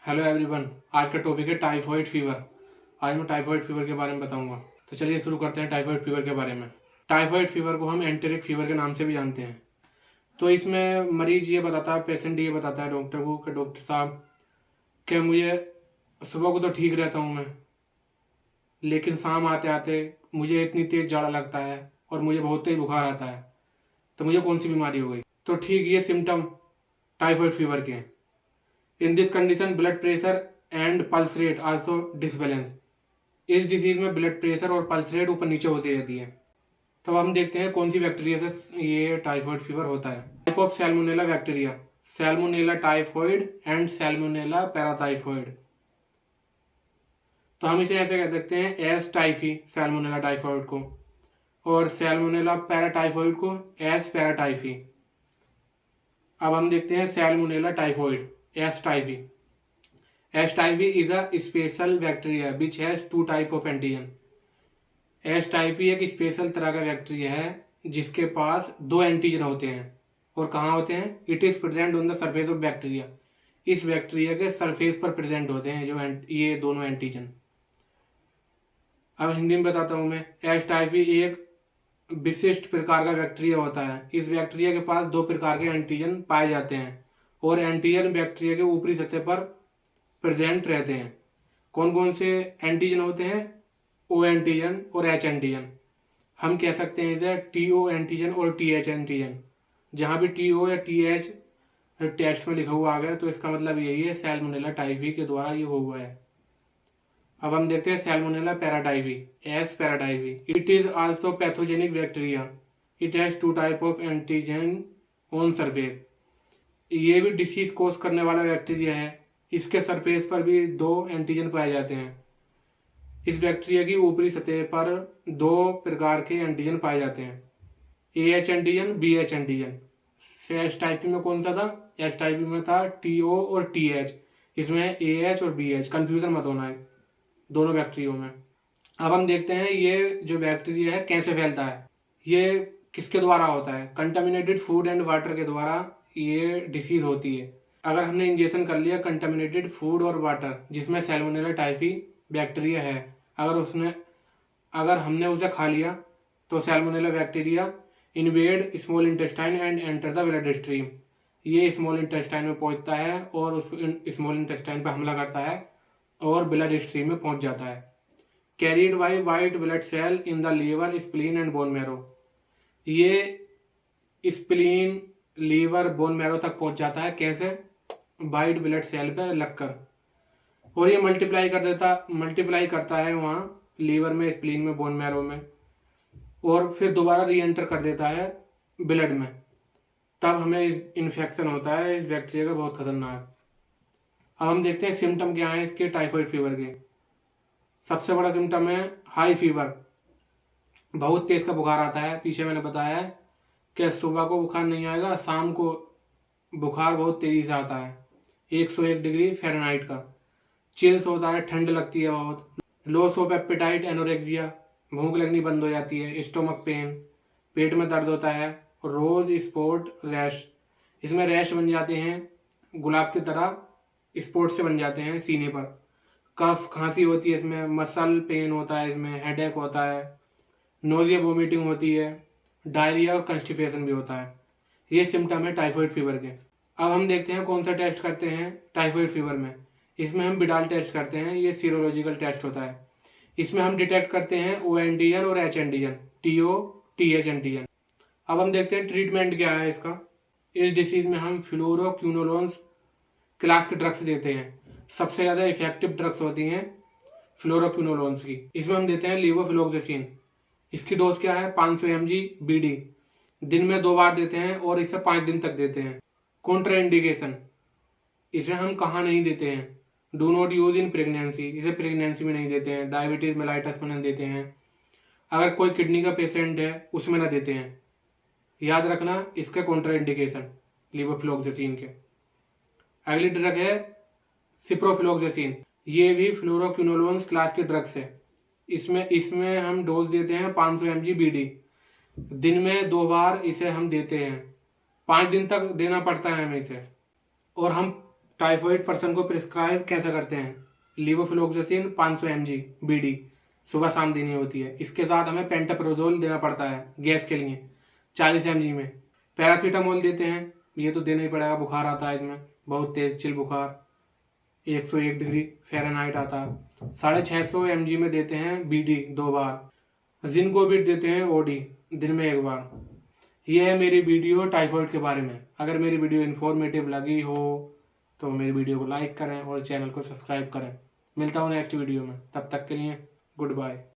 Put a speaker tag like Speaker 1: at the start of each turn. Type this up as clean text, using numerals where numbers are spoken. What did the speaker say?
Speaker 1: Hello everyone. आज का topic है टाइफॉइड फीवर। आज मैं टाइफॉइड फीवर के बारे में बताऊंगा। तो चलिए शुरू करते हैं टाइफॉइड फीवर के बारे में। टाइफॉइड फीवर को हम एंटेरिक फीवर के नाम से भी जानते हैं। तो इसमें मरीज ये बताता है, पेशेंट ये बताता है डॉक्टर को कि डॉक्टर साहब कि मुझे सुबह को तो ठीक रहता हूँ मैं, लेकिन शाम आते आते मुझे इतनी तेज़ जाड़ा लगता है और मुझे बहुत तेज बुखार आता है, तो मुझे कौन सी बीमारी हो गई। तो ठीक ये सिम्टम टाइफॉइड फीवर के हैं। In this condition blood pressure and pulse rate also disbalance. इस डिसीज में ब्लड प्रेशर और पल्स रेट ऊपर नीचे होती रहती है। तो अब हम देखते हैं कौन सी बैक्टीरिया से ये टाइफॉइड फीवर होता है। Type of Salmonella bacteria, Salmonella typhoid and Salmonella paratyphoid. तो हम इसे ऐसे कह सकते हैं एस टाइफी सैल्मोनेला टाइफॉइड को, और सैल्मोनेला पैराटाइफॉइड को एस पैराटाइफी। अब हम देखते हैं salmonella typhoid S typhi. S typhi is a special bacteria which has two type of antigen. S typhi एक स्पेशल तरह का बैक्टीरिया है जिसके पास दो एंटीजन होते हैं। और कहाँ होते हैं? It is present on the surface of bacteria. इस बैक्टीरिया के सरफेस पर प्रेजेंट होते हैं जो ये दोनों एंटीजन। अब हिंदी में बताता हूँ मैं। एस टाइफी एक विशिष्ट प्रकार का बैक्टीरिया होता है। इस बैक्टीरिया के पास दो प्रकार के एंटीजन पाए जाते हैं और एंटीजन बैक्टीरिया के ऊपरी सतह पर प्रेजेंट रहते हैं। कौन कौन से एंटीजन होते हैं? ओ एंटीजन और एच एंटीजन। हम कह सकते हैं इसे टी ओ एंटीजन और टी एच एंटीजन। जहाँ भी टी ओ या टी एच टेस्ट में लिखा हुआ आ गया तो इसका मतलब यही है सैल्मोनेला टाइफी के द्वारा ये हुआ है। अब हम देखते हैं salmonella paratyphi S paratyphi. It is also pathogenic bacteria. It has two type of antigen on surface. ये भी डिसीज कोज करने वाला बैक्टीरिया है। इसके सरफेस पर भी दो एंटीजन पाए जाते हैं। इस बैक्टीरिया की ऊपरी सतह पर दो प्रकार के एंटीजन पाए जाते हैं, A H antigen, B H antigen. S typhi में कौन सा था? एस टाइपी में था टी ओ और टी एच। इसमें ए एच और बी एच, कन्फ्यूजन मत होना है दोनों बैक्टीरियो में। अब हम देखते हैं ये जो बैक्टीरिया है कैसे फैलता है। ये किसके द्वारा होता है? कंटामिनेटेड फूड एंड वाटर के द्वारा ये डिसीज होती है। अगर हमने इंजेक्शन कर लिया कंटामिनेटेड फूड और वाटर जिसमें सैल्मोनेला टाइफी बैक्टीरिया है, अगर हमने उसे खा लिया तो Salmonella bacteria invade small intestine and enter the blood stream. ये स्मॉल इंटेस्टाइन में पहुंचता है और उस स्मॉल इंटेस्टाइन पर हमला करता है और ब्लड स्ट्रीम में पहुंच जाता है। Carried by white blood cell in the liver, spleen and bone marrow. ये स्प्लीन, लीवर, बोन मैरो तक पहुंच जाता है। कैसे? वाइट ब्लड सेल पर लगकर। और ये मल्टीप्लाई करता है वहाँ लीवर में, स्प्लीन में, बोन मैरो में, और फिर दोबारा री एंटर कर देता है ब्लड में। तब हमें इन्फेक्शन होता है इस बैक्टीरिया का, बहुत खतरनाक। अब हम देखते हैं सिम्टम क्या है इसके टाइफॉइड फीवर के। सबसे बड़ा सिम्टम है हाई फीवर। बहुत तेज का बुखार आता है। पीछे मैंने बताया है कि सुबह को बुखार नहीं आएगा, शाम को बुखार बहुत तेजी से आता है, 101 डिग्री फ़ारेनहाइट का। चिल्स होता है, ठंड लगती है बहुत। लॉस ऑफ एपेटाइट, एनोरेक्सिया, भूख लगनी बंद हो जाती है। स्टोमक पेन, पेट में दर्द होता है। रोज स्पॉट रैश, इसमें रैश बन जाते हैं गुलाब की तरह, स्पॉट से बन जाते हैं सीने पर। कफ, खांसी होती है इसमें। मसल पेन होता है इसमें। हेडेक होता है। नोजिया, वोमिटिंग होती है। डायरिया और कंस्टिपेशन भी होता है। ये सिम्टम है टाइफॉइड फीवर के। अब हम देखते हैं कौन सा टेस्ट करते हैं टाइफॉइड फीवर में। इसमें हम बिडाल टेस्ट करते हैं। ये सीरोलॉजिकल टेस्ट होता है। इसमें हम डिटेक्ट करते हैं ओ एंटीजन और H antigen, T O T H antigen. अब हम देखते हैं ट्रीटमेंट क्या है इसका। इस डिसीज में हम फ्लोरोक्विनोलोन्स क्लास के ड्रग्स देते हैं। सबसे ज़्यादा इफेक्टिव ड्रग्स होती हैं फ्लोरोक्विनोलोन्स की। इसमें हम देते हैं लीवोफ्लोक्सेसिन। इसकी डोज क्या है? 500 mg BD। दिन में 2 बार देते हैं और इसे 5 दिन तक देते हैं। कॉन्ट्राइंडिकेशन, इसे हम कहाँ नहीं देते हैं? Do not use in pregnancy, इसे प्रेगनेंसी में नहीं देते हैं। डायबिटीज़ मेलाइटस में नहीं देते हैं। अगर कोई किडनी का पेशेंट है उसमें ना देते हैं। याद रखना इसके कॉन्ट्राइंडिकेशन लीवोफ्लोक्सेसिन के। अगली ड्रग है सिप्रोफ्लोक्सेसिन। ये भी फ्लोरोक्विनोलोन्स क्लास के ड्रग्स है। इसमें हम डोज देते हैं 500 mg BD। दिन में 2 बार इसे हम देते हैं। 5 दिन तक देना पड़ता है हमें इसे। और हम टाइफॉइड पर्सन को प्रिस्क्राइब कैसे करते हैं? लीवोफ्लोक्सासिन 500 mg BD सुबह शाम देनी होती है। इसके साथ हमें पेंटाप्रोजोल देना पड़ता है गैस के लिए 40 mg में। पैरासीटामोल देते हैं, ये तो देना ही पड़ेगा, बुखार आता है इसमें, बहुत तेज चिल बुखार, 101 डिग्री फ़ारेनहाइट आता है। 650 mg में देते हैं BD 2 बार। जिंकोविट देते हैं OD दिन में 1 बार। ये है मेरी वीडियो टाइफॉइड के बारे में। अगर मेरी वीडियो इन्फॉर्मेटिव लगी हो तो मेरी वीडियो को लाइक करें और चैनल को सब्सक्राइब करें। मिलता हूँ नेक्स्ट वीडियो में, तब तक के लिए गुड बाय।